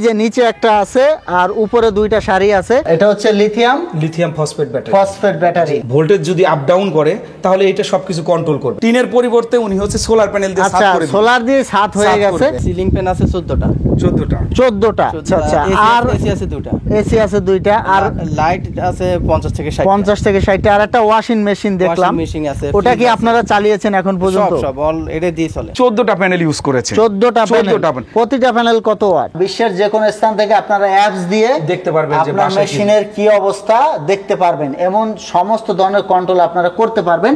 যে নিচে একটা আছে আর উপরে দুইটা সারি আছে, এটা হচ্ছে লিথিয়াম ফসফেট ব্যাটারি। ভোল্টেজ যদি আপ ডাউন করে তাহলে এটা সবকিছু কন্ট্রোল করবে। টিনের পরিবর্তে উনি হচ্ছে সোলার প্যানেল দিয়ে ছাদ করে দিবেন। সোলার দিয়ে ছাদ হয়ে গেছে। সিলিং ফ্যান আছে 14টা। আচ্ছা আর এসি আছে দুইটা আর লাইট আছে 50 থেকে 60টা আর একটা ওয়াশিং মেশিন দেখলাম। মেশিন আছে। ওটা কি আপনারা চালিয়েছেন এখন পর্যন্ত? সব অল এটা দিয়ে চলে। 14টা প্যানেল ইউজ করেছে। 14টা প্যানেল। প্রতিটা প্যানেল কত ওয়াট? বিশ্বের যে কোনো স্থান থেকে আপনারা অ্যাপস দিয়ে দেখতে পারবেন যে আপনার মেশিনের কি অবস্থা দেখতে পারবেন। এমন সমস্ত ধরনের কন্ট্রোল আপনারা করতে পারবেন।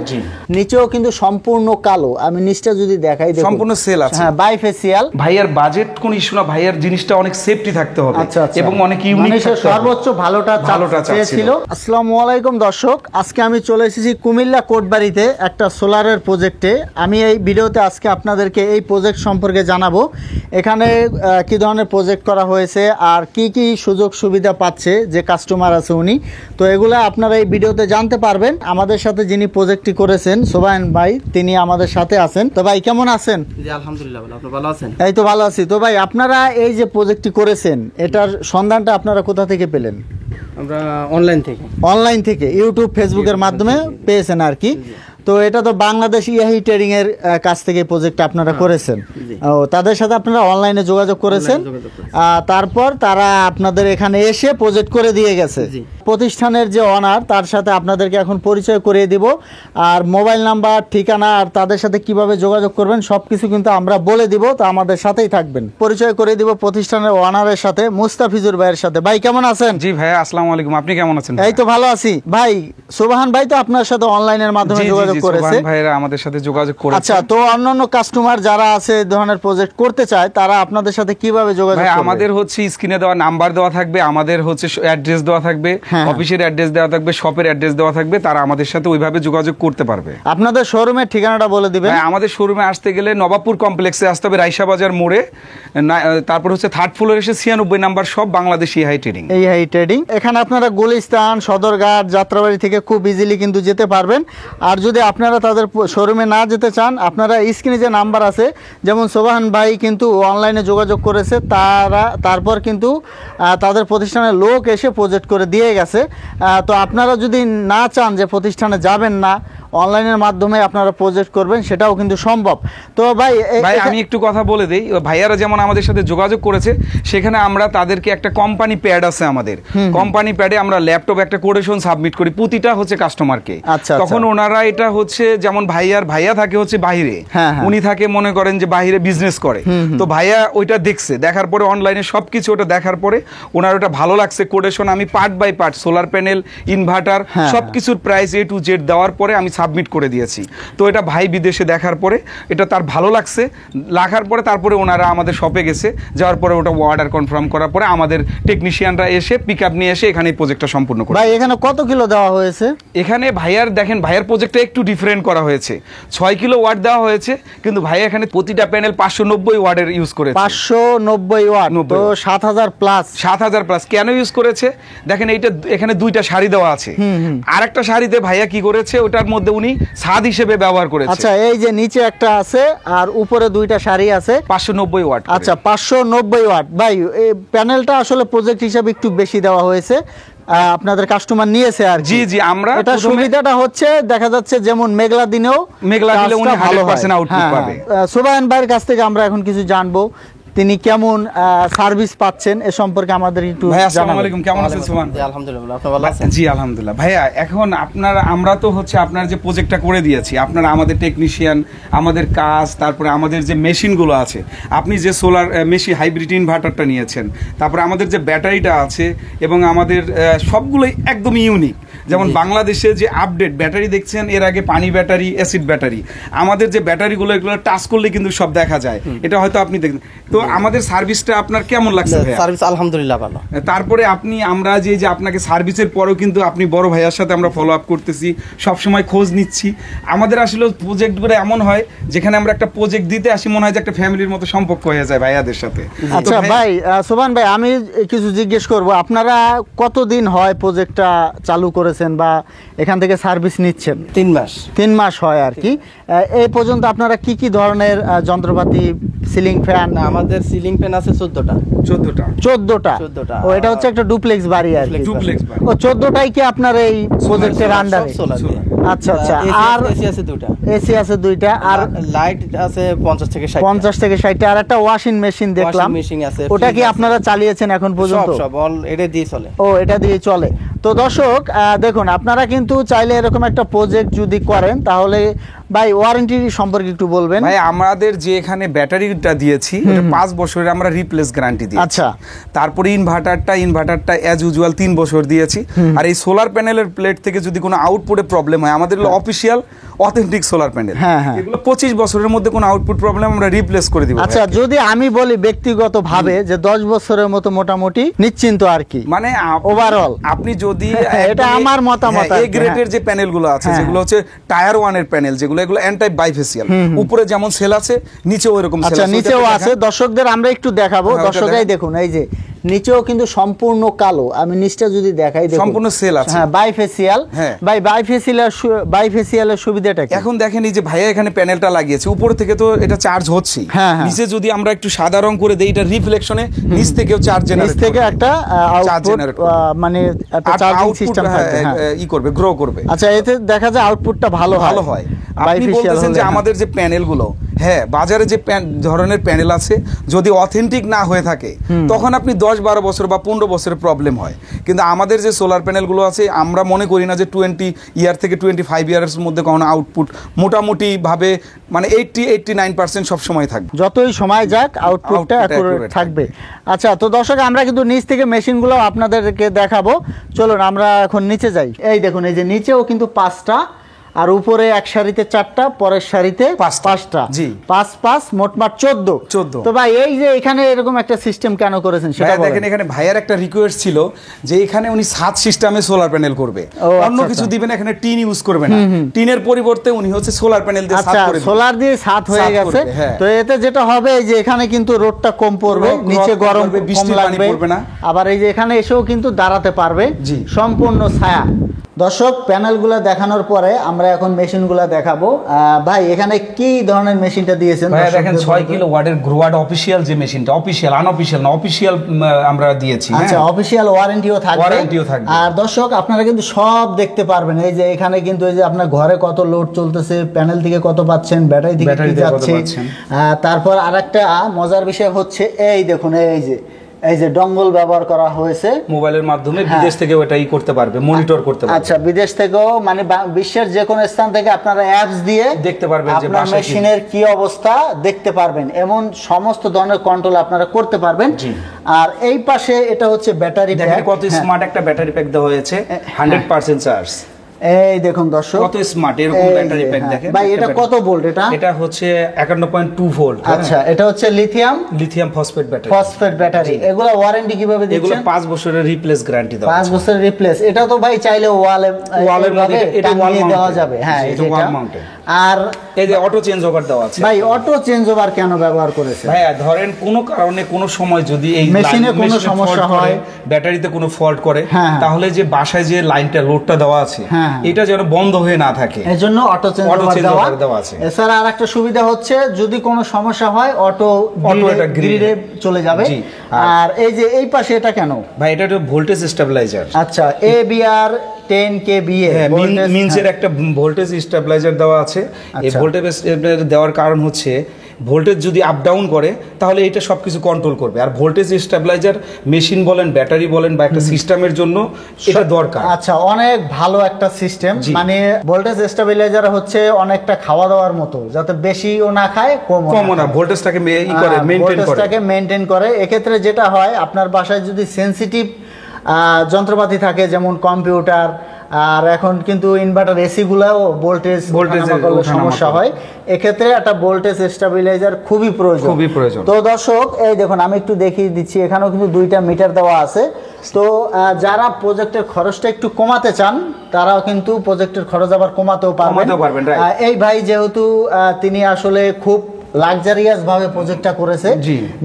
নিচেও কিন্তু সম্পূর্ণ কালো। আমি নিচটা যদি দেখাই, দেখুন সম্পূর্ণ সেল আছে। হ্যাঁ, বাইফেসিয়াল। ভাইয়ার বাজেট কোন ইস্যু না, ভাইয়ার জিনিসটা অনেক সেফটি থাকতে হবে এবং অনেক ইউনিক থাকতে হবে। সর্বোচ্চ ভালোটা চেয়েছিল। আসসালামু আলাইকুম দর্শক, আজকে আমি চলে এসেছি কুমিল্লা কোটবাড়িতে একটা সোলারের প্রজেক্টে। আমি এই ভিডিওতে আজকে আপনাদেরকে এই প্রজেক্ট সম্পর্কে জানাবো। এখানে কি ধরনের প্রজেক্ট করা হয়েছে আর কি কি সুযোগ সুবিধা পাচ্ছে যে কাস্টমার আছে উনি, তো এগুলো আপনারা এই ভিডিওতে জানতে পারবেন। আমাদের সাথে যিনি প্রজেক্টটি করেছেন সোবায়ন ভাই, তিনি আমাদের সাথে আছেন। তো ভাই কেমন আছেন? জি আলহামদুলিল্লাহ ভালো। আপনি ভালো আছেন? এই তো ভালো আছি। তো ভাই আপনারা এই যে প্রজেক্টটি করেছেন এটার সন্ধানটা আপনারা কোথা থেকে পেলেন? আমরা অনলাইন থেকে ইউটিউব ফেসবুকের মাধ্যমে পেয়েছেন আর কি। তো এটা তো বাংলাদেশ ইআই ট্রেডিং এর কাছ থেকে প্রজেক্ট আপনারা করেছেন। ও, তাদের সাথে আপনারা অনলাইনে যোগাযোগ করেছেন। তারপর তারা আপনাদের এখানে এসে প্রজেক্ট করে দিয়ে গেছে। প্রতিষ্ঠানের যে অনার তার সাথে আপনাদেরকে এখন পরিচয় করিয়ে দিব। আর মোবাইল নাম্বার, ঠিকানা আর তাদের সাথে কিভাবে যোগাযোগ করবেন সবকিছু কিন্তু আমরা বলে দিব। তো আমাদের সাথেই থাকবেন। পরিচয় করিয়ে দিব প্রতিষ্ঠানের অনারের সাথে, মুস্তাফিজুর ভাইয়ের সাথে। ভাই কেমন আছেন? জি ভাই, আসসালামু আলাইকুম। আপনি কেমন আছেন? এই তো ভালো আছি। ভাই সোবাহান ভাই তো আপনার সাথে অনলাইনের মাধ্যমে যোগাযোগ করেছে। ভাইরা আমাদের সাথে যোগাযোগ করেছে। আচ্ছা, তো অন্যান্য কাস্টমার যারা আছে এই ধরনের প্রজেক্ট করতে চায় তারা আপনাদের সাথে কিভাবে যোগাযোগ করবে? আমাদের হচ্ছে স্ক্রিনে দেওয়া নাম্বার দেওয়া থাকবে, আমাদের হচ্ছে অ্যাড্রেস দেওয়া থাকবে, অফিসের অ্যাড্রেস দেওয়া থাকবে, শপের অ্যাড্রেস দেওয়া থাকবে। তারা আমাদের সাথে ওইভাবে যোগাযোগ করতে পারবে। আপনাদের শোরুমের ঠিকানাটা বলে দিবেন। আমাদের শোরুমে আসতে গেলে নবাবপুর কমপ্লেক্সে আসতে হবে, রাইসা বাজার মোড়ে। তারপর হচ্ছে থার্ড ফ্লোরে এসে 96 নাম্বার শপ, বাংলাদেশ ইআই ট্রেডিং। এখানে আপনারা গুলিস্তান, সদরঘাট, যাত্রাবাড়ি থেকে খুব ইজিলি কিন্তু যেতে পারবেন। আর যদি আপনারা তাদের শোরুমে না যেতে চান, আপনারা স্ক্রিনে যে নাম্বার আছে, যেমন সোবাহান ভাই কিন্তু অনলাইনে যোগাযোগ করেছে, তারপর কিন্তু তাদের প্রতিষ্ঠানের লোক এসে প্রজেক্ট করে দিয়ে গেছে। তো আপনারা যদি না চান যে প্রতিষ্ঠানে যাবেন না, অনলাইনের মাধ্যমে আপনারা প্রজেক্ট করবেন, সেটাও কিন্তু সম্ভব। তো ভাই আমি একটু কথা বলে দিই। ভাইয়ারা যেমন আমাদের সাথে যোগাযোগ করেছে, সেখানে আমরা তাদেরকে একটা কোম্পানি প্যাড আছে আমাদের, কোম্পানি প্যাডে আমরা ল্যাপটপ একটা কোটেশন সাবমিট করি প্রতিটা হচ্ছে কাস্টমারকে। তখন ওনারা এটা হচ্ছে যেমন ভাইয়া থাকে হচ্ছে বাইরে, উনি থাকে মনে করেন যে বাইরে বিজনেস করে। তো ভাইয়া ওইটা দেখছে, দেখার পরে অনলাইনে সবকিছু ওটা দেখার পরে ওনার ওটা ভালো লাগছে কোটেশন। আমি part by part solar panel, inverter সবকিছুর প্রাইস A to Z দেওয়ার পরে আমি সাবমিট করে দিয়েছি। তো এটা ভাই বিদেশে দেখার পরে এটা তার ভালো লাগছে, লাগার পরে তারপরে ওনারা আমাদের শপে গেছে, যাওয়ার পরে ওটা অর্ডার কনফার্ম করার পরে আমাদের টেকনিশিয়ানরা এসে পিকআপ নিয়ে এসে এখানে প্রজেক্টটা সম্পূর্ণ করে। ভাই এখানে কত কিলো দেওয়া হয়েছে? এখানে ভাইয়ার দেখেন, ভাইয়ার প্রজেক্টটা একটু ডিফারেন্ট করা হয়েছে। 6 কিলো ওয়াট দেওয়া হয়েছে, কিন্তু ভাই এখানে প্রতিটা প্যানেল 590 ওয়াটের ইউজ করেছে। 590 ওয়াট, তো 7000 প্লাস। কেন ইউজ করেছে দেখেন, এইটা এখানে দুইটা শাড়ি দেওয়া আছে। আর একটা শাড়িতে ভাইয়া কি করেছে, ওটার মধ্যে উনি ছাদ হিসেবে ব্যবহার করেছে। আচ্ছা, এই যে নিচে একটা আছে আর উপরে দুইটা শাড়ি আছে, 590 ওয়াট। আচ্ছা, 590 ওয়াট। ভাই এই প্যানেলটা আসলে প্রজেক্ট হিসেবে একটু বেশি দেওয়া হয়েছে, আপনাদের কাস্টমার নিয়েছে আর জি আমরা এটা সুবিধাটা হচ্ছে দেখা যাচ্ছে যেমন মেঘলা দিলে উনি 100% আউটপুট পাবে। সোবাহান ভাইয়ের কাছ থেকে আমরা এখন কিছু জানবো, তিনি কেমন সার্ভিস পাচ্ছেন এ সম্পর্কে আমাদের একটু ভাই। আসসালামু আলাইকুম, কেমন আছেন সোমান? জি আলহামদুলিল্লাহ, আপনি ভালো আছেন? জি আলহামদুলিল্লাহ। ভাইয়া এখন আমরা তো হচ্ছে আপনার যে প্রজেক্টটা করে দিয়েছি, আপনারা আমাদের টেকনিশিয়ান, আমাদের কাজ, তারপরে আমাদের যে মেশিনগুলো আছে, আপনি যে সোলার মেশিন হাইব্রিড ইনভার্টারটা নিয়েছেন, তারপরে আমাদের যে ব্যাটারিটা আছে এবং আমাদের সবগুলোই একদম ইউনিক। যেমন বাংলাদেশে যে আপডেট ব্যাটারি দেখছেন, এর আগে পানি ব্যাটারি, অ্যাসিড ব্যাটারি, আমাদের যে ব্যাটারিগুলো এগুলো টাচ করলে কিন্তু সব দেখা যায়। এটা হয়তো আপনি দেখবেন। তো আমাদের সার্ভিসটা আপনার কেমন লাগছে ভাইয়া? সার্ভিস আলহামদুলিল্লাহ ভালো। তারপরে আমরা যে আপনাকে সার্ভিসের পরেও কিন্তু আপনি বড় ভাইয়ার সাথে আমরা ফলো আপ করতেছি, সব সময় খোঁজ নিচ্ছি। আমাদের আসলে প্রজেক্টগুলো এমন হয় যেখানে আমরা একটা প্রজেক্ট দিতে আসি, মনে হয় যে একটা ফ্যামিলির মতো সম্পর্ক হয়ে যায় ভাইয়াদের সাথে। আচ্ছা ভাই, সোবান ভাই আমি কিছু জিজ্ঞেস করব, আপনারা কতদিন হয় প্রজেক্টটা চালু করেছেন বা এখান থেকে সার্ভিস নিচ্ছেন? 3 মাস। 3 মাস হয় আর কি। এই পর্যন্ত আপনারা কি কি ধরনের যন্ত্রপাতি সিলিং ফ্যান? না, আমাদের সিলিং ফ্যান আছে 14টা। 14টা। ও, এটা হচ্ছে একটা ডুপ্লেক্স বাড়ি আর কি। ডুপ্লেক্স বাড়ি। ও 14টাই কি আপনার এই প্রজেক্টের আন্ডারে? আচ্ছা আচ্ছা। আর এসি আছে 2টা। এসি আছে 2টা। আর লাইট আছে 50 থেকে 60। 50 থেকে 60টা। আর একটা ওয়াশিং মেশিন দেখলাম, মেশিন আছে। ওটা কি আপনারা চালিয়েছেন এখন পর্যন্ত? সব অল এটা দিয়ে চলে। ও, এটা দিয়ে চলে। তো দর্শক দেখুন, আপনারা কিন্তু চাইলে এরকম একটা প্রজেক্ট যদি করেন, তাহলে ভাই ওয়ারেন্টি সম্পর্কে একটু বলবেন। ভাই আমাদের যে এখানে ব্যাটারিটা দিয়েছি এটা 5 বছরের আমরা রিপ্লেস গ্যারান্টি দিয়েছি। আচ্ছা। তারপরে ইনভার্টারটা অ্যাজ ইউজুয়াল 3 বছর দিয়েছি। আর এই সোলার প্যানেলের প্লেট থেকে যদি কোনো আউটপুটে প্রবলেম হয়, আমাদের হলো অফিশিয়াল অথেন্টিক সোলার প্যানেল, এগুলো 25 বছরের মধ্যে কোনো আউটপুট প্রবলেম আমরা রিপ্লেস করে দিব। আচ্ছা, যদি আমি বলি ব্যক্তিগত ভাবে যে 10 বছরের মতো মোটামুটি নিশ্চিন্ত আর কি, মানে ওভারঅল আপনি যদি এটা আমার মতামত, এই গ্রেডের যে প্যানেলগুলো আছে যেগুলো হচ্ছে টায়ার 1 এর প্যানেল, যেগুলো এগুলো অ্যান্টি বাইফেসিয়াল, উপরে যেমন সেল আছে নিচেও এরকম সেল আছে। আচ্ছা, নিচেও আছে। দর্শকদের আমরা একটু দেখাবো। দর্শকরাই দেখুন, এই যে নিচেও কিন্তু সম্পূর্ণ কালো। আমি নিচটা যদি দেখাই, দেখুন সম্পূর্ণ সেল আছে। হ্যাঁ, বাইফেসিয়াল। ভাই বাইফেসিয়ালের সুবিধাটা কি? এখন দেখেন এই যে ভাইয়া এখানে প্যানেলটা লাগিয়েছে, উপর থেকে তো এটা চার্জ হচ্ছে, নিচে যদি আমরা একটু সাদা রং করে দেই, এটা রিফ্লেকশনে নিচ থেকেও চার্জ জেনারেট থেকে একটা আউটপুট, মানে একটা চার্জিং সিস্টেম থাকবে, ই করবে, গ্রো করবে। আচ্ছা, এতে দেখা যায় আউটপুটটা ভালো হয়। আপনি বলতেছেন যে আমাদের যে প্যানেলগুলো, হ্যাঁ, বাজারে যে ধরনের প্যানেল আছে যদি অথেন্টিক না হয়ে থাকে, তখন আপনি 10-12 বছর বা 15 বছরের প্রবলেম হয়। কিন্তু আমাদের যে সোলার প্যানেলগুলো আছে, আমরা মনে করি না যে 20 ইয়ার থেকে 25 ইয়ারের মধ্যে কোনো আউটপুট মোটামুটি ভাবে মানে 80-89% সব সময় থাকবে। যতই সময় যাক আউটপুটটা অ্যাকুরেট থাকবে। আচ্ছা, তো দর্শক আমরা কিন্তু নিচ থেকে মেশিনগুলো আপনাদেরকে দেখাবো। চলুন আমরা এখন নিচে যাই। এই দেখুন, এই যে নিচেও কিন্তু 5টা, আর উপরে এক সারিতে 4টা, পরের সারিতে 5টা। জি, 5 মোটমাট 14। তো ভাই এই যে এখানে এরকম একটা সিস্টেম কেন করেছেন সেটা বলেন। দেখেন, এখানে ভাইয়ের একটা রিকোয়েস্ট ছিল যে এখানে উনি ছাদ সিস্টেমে সোলার প্যানেল করবে, অন্য কিছু দিবেন, এখানে টিন ইউজ করবে না। টিনের পরিবর্তে উনি হচ্ছে সোলার প্যানেল দিয়ে ছাদ করে দিবেন। সোলার দিয়ে ছাদ হয়ে গেছে। তো এতে যেটা হবে, এই যে এখানে কিন্তু রোদটা কম পড়বে, নিচে গরম কম লাগবে, আবার এই যে এখানে এসেও কিন্তু দাঁড়াতে পারবে, সম্পূর্ণ ছায়া। দর্শক, প্যানেলগুলো দেখানোর পরে আমরা এখন মেশিনগুলো দেখাবো। ভাই এখানে কি ধরনের মেশিনটা দিয়েছেন? দেখেন 6 কিলো ওয়াটের গ্রোয়াড অফিশিয়াল যে মেশিনটা, অফিশিয়াল আনঅফিশিয়াল না, অফিশিয়াল আমরা দিয়েছি। আচ্ছা, অফিশিয়াল ওয়ারেন্টিও থাকবে। আর দর্শক আপনারা কিন্তু সব দেখতে পারবেন। এই যে এখানে কিন্তু এই যে আপনার ঘরে কত লোড চলতেছে, প্যানেল থেকে কত পাচ্ছেন, ব্যাটারি থেকে কি যাচ্ছে। তারপর আরেকটা মজার বিষয় হচ্ছে, এই দেখুন, এই যে ডঙ্গল ব্যবহার করা হয়েছে, মোবাইলের মাধ্যমে বিদেশ থেকে ওটাই করতে পারবে, মনিটর করতে পারবে। আচ্ছা, বিদেশ থেকেও মানে বিশ্বের যে কোনো স্থান থেকে আপনারা অ্যাপস দিয়ে দেখতে পারবেন যে আপনার মেশিনের কি অবস্থা দেখতে পারবেন, এমন সমস্ত ধরনের কন্ট্রোল আপনারা করতে পারবেন। আর এই পাশে এটা হচ্ছে ব্যাটারি প্যাক। কত স্মার্ট একটা ব্যাটারি প্যাক দেওয়া হয়েছে, 100% চার্জ। এই দেখুন দর্শক, কত স্মার্ট এরকম ব্যাটারি প্যাক দেখেন। ভাই এটা কত ভোল্ট? এটা হচ্ছে 51.2 ভোল্ট। আচ্ছা, এটা হচ্ছে লিথিয়াম ফসফেট ব্যাটারি। এগুলো ওয়ারেন্টি কিভাবে দিচ্ছেন? এগুলো 5 বছরের রিপ্লেস গ্যারান্টি দাও। 5 বছরের রিপ্লেস। এটা তো ভাই চাইলে ওয়ালের মধ্যে এটা টাঙিয়ে দেওয়া যাবে। হ্যাঁ, এটা ওয়াল মাউন্টেড। আর এই যে অটো চেঞ্জ ওভার দেওয়া আছে। ভাই অটো চেঞ্জ ওভার কেন ব্যবহার করেছে? ভাই ধরেন কোনো কারণে কোনো সময় যদি এই মেশিনে কোনো সমস্যা হয়, ব্যাটারিতে কোনো ফল্ট করে, তাহলে যে বাসায় যে লাইনটা লোডটা দেওয়া আছে এটা যেন বন্ধ হয়ে না থাকে, এজন্য অটো চেঞ্জ ওভার দেওয়া আছে। এছাড়া আরেকটা সুবিধা হচ্ছে, যদি কোনো সমস্যা হয় অটো এটা গ্রিডে চলে যাবে। আর এই যে এই পাশে এটা কেন? ভাই এটা তো ভোল্টেজ স্টেবিলাইজার। আচ্ছা, ABR 10 kVA মিনসের একটা ভোল্টেজ স্টেবিলাইজার দেওয়া আছে। এই ভোল্টেজ স্টেবিলাইজার দেওয়ার কারণ হচ্ছে, ভোল্টেজ যদি আপ ডাউন করে তাহলে এটা সবকিছু কন্ট্রোল করবে। আর ভোল্টেজ স্টেবিলাইজার মেশিন বলেন, ব্যাটারি বলেন বা একটা সিস্টেমের জন্য এটা দরকার। আচ্ছা, অনেক ভালো একটা সিস্টেম। মানে ভোল্টেজ স্টেবিলাইজার হচ্ছে অনেকটা খাওয়া দাওয়ার মতো, যাতে বেশিও না খায় কমও না, ভোল্টেজটাকে মেইনটেইন করে। এক্ষেত্রে যেটা হয়, আপনার বাসায় যদি সেনসিটিভ যন্ত্রপাতি থাকে, যেমন কম্পিউটার, আর এখন কিন্তু ইনভার্টার এসি গুলাও ভোল্টেজ সমস্যা হয়, এক্ষেত্রে একটা ভোল্টেজ স্টেবিলাইজার খুবই প্রয়োজন। তো দর্শক, এই দেখুন আমি একটু দেখিয়ে দিচ্ছি, এখানেও কিন্তু 2টা মিটার দেওয়া আছে। তো যারা প্রজেক্টের খরচটা একটু কমাতে চান, তারাও কিন্তু প্রজেক্টের খরচ আবার কমাতেও পারবেন। এই ভাই যেহেতু তিনি আসলে খুব লাক্সারিয়াস ভাবে প্রজেক্টটা করেছে,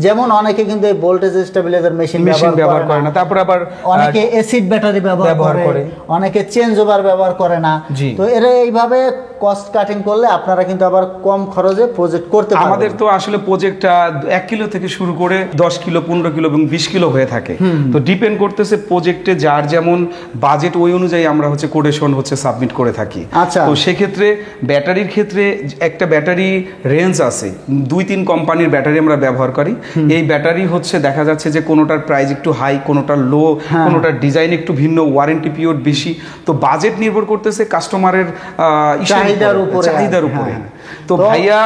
যেমন অনেকে কিন্তু এই ভোল্টেজ স্টেবিলাইজার মেশিন ব্যবহার করে না, তারপর আবার অনেকে অ্যাসিড ব্যাটারি ব্যবহার করে, অনেকে চেঞ্জ ওভার ব্যবহার করে না। তো এরা এইভাবে কস্ট কাটিং করলে আপনারা কিন্তু আবার কম খরচে প্রজেক্ট করতে পারবেন। আমাদের তো আসলে প্রজেক্টটা 1 কিলো থেকে শুরু করে 10 কিলো, 15 কিলো এবং 20 কিলো হয়ে থাকে। তো ডিপেন্ড করতেছে প্রজেক্টে যার যেমন বাজেট, ওই অনুযায়ী আমরা হচ্ছে কোটেশন হচ্ছে সাবমিট করে থাকি। আচ্ছা। তো সেক্ষেত্রে ব্যাটারির ক্ষেত্রে একটা ব্যাটারি রেঞ্জ আছে, 2-3 কোম্পানির ব্যাটারি আমরা ব্যবহার করি। এই ব্যাটারি হচ্ছে দেখা যাচ্ছে যে কোনোটার প্রাইস একটু হাই, কোনোটার লো, কোনোটার ডিজাইন একটু ভিন্ন, ওয়ারেন্টি পিরিয়ড বেশি। তো বাজেট নির্ভর করতেছে কাস্টমারের চাহিদার উপরে। তো ভাইয়া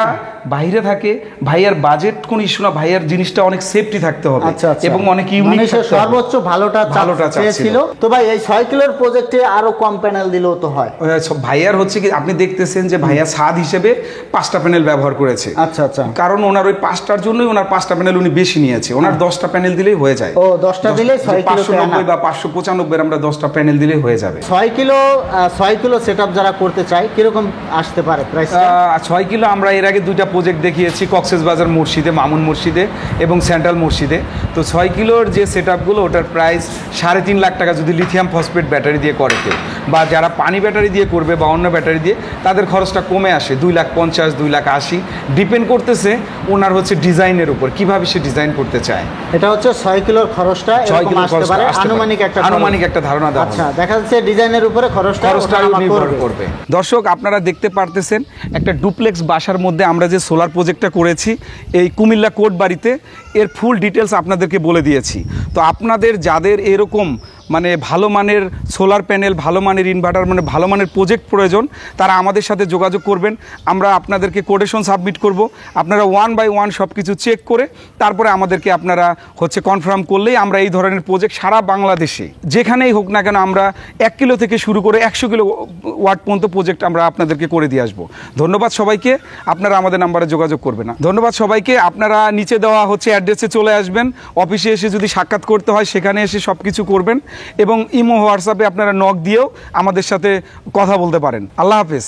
বাইরে থাকে, ভাইয়ার বাজেট কোন ইস্যু না, ভাইয়ার জিনিসটা অনেক সেফটি থাকতে হবে এবং অনেক ইউনিক, সর্বোচ্চ ভালোটা চেয়েছিল। তো ভাই এই 6 কিলোর প্রজেক্টে আরো কম প্যানেল দিলেও তো হয়। ভাইয়ার হচ্ছে কি আপনি দেখতেছেন যে ভাইয়া ছাদ হিসেবে 5টা প্যানেল ব্যবহার করেছে। আচ্ছা আচ্ছা। কারণ ওনার ওই 5টার জন্যই ওনার 5টা প্যানেল উনি বেশি নিয়েছে। ওনার 10টা প্যানেল দিলেই হয়ে যায়। ও 10টা দিলেই 6 কিলো 590 বা 595 আমরা 10টা প্যানেল দিলেই হয়ে যাবে। 6 কিলো সেটআপ যারা করতে চায় কিরকম আসতে পারে প্রাইস? 6 কিলো আমরা এর আগে 2টা প্রজেক্ট দেখিয়েছি, কক্সবাজার মসজিদে, মামুন মসজিদে এবং সেন্ট্রাল মসজিদে। তো 6 কিলোর যে সেটআপগুলো ওটার প্রাইস 3.5 লাখ টাকা যদি লিথিয়াম ফসফেট ব্যাটারি দিয়ে করে কেউ, বা যারা পানি ব্যাটারি দিয়ে করবে বা অন্য ব্যাটারি দিয়ে, তাদের খরচটা কমে আসে 2,50,000, 2,80,000। ডিপেন্ড করতেছে ওনার হচ্ছে ডিজাইনের উপর, কিভাবে সে ডিজাইন করতে চায়। এটা হচ্ছে 6 কিলোর খরচটা এরকম আসতে পারে, আনুমানিক একটা ধারণা দেওয়া। আচ্ছা, দেখা যাচ্ছে ডিজাইনের উপরে খরচটা নির্ভর করবে। দর্শক আপনারা দেখতে পারতেছেন একটা ডুপ্লেক্স বাসার মধ্যে আমরা যে সোলার প্রজেক্টটা করেছি এই কুমিল্লা কোটবাড়িতে, এর ফুল ডিটেলস আপনাদেরকে বলে দিয়েছি। তো আপনাদের যাদের এরকম মানে ভালো মানের সোলার প্যানেল, ভালো মানের ইনভার্টার, মানে ভালো মানের প্রজেক্ট প্রয়োজন, তারা আমাদের সাথে যোগাযোগ করবেন। আমরা আপনাদেরকে কোটেশন সাবমিট করব। আপনারা 1 বাই 1 সব কিছু চেক করে তারপরে আমাদেরকে আপনারা হচ্ছে কনফার্ম করলেই আমরা এই ধরনের প্রজেক্ট সারা বাংলাদেশে যেখানেই হোক না কেন আমরা 1 কিলো থেকে শুরু করে 100 কিলো ওয়াট পর্যন্ত প্রজেক্ট আমরা আপনাদেরকে করে দিয়ে আসবো। ধন্যবাদ সবাইকে, আপনারা আমাদের নাম্বারে যোগাযোগ করবেন। ধন্যবাদ সবাইকে। আপনারা নিচে দেওয়া হচ্ছে অ্যাড্রেসে চলে আসবেন, অফিসে এসে যদি সাক্ষাৎ করতে হয় সেখানে এসে সব কিছু করবেন, এবং ইমো হোয়াটসঅ্যাপে আপনারা নক দিয়েও আমাদের সাথে কথা বলতে পারেন। আল্লাহ হাফেজ।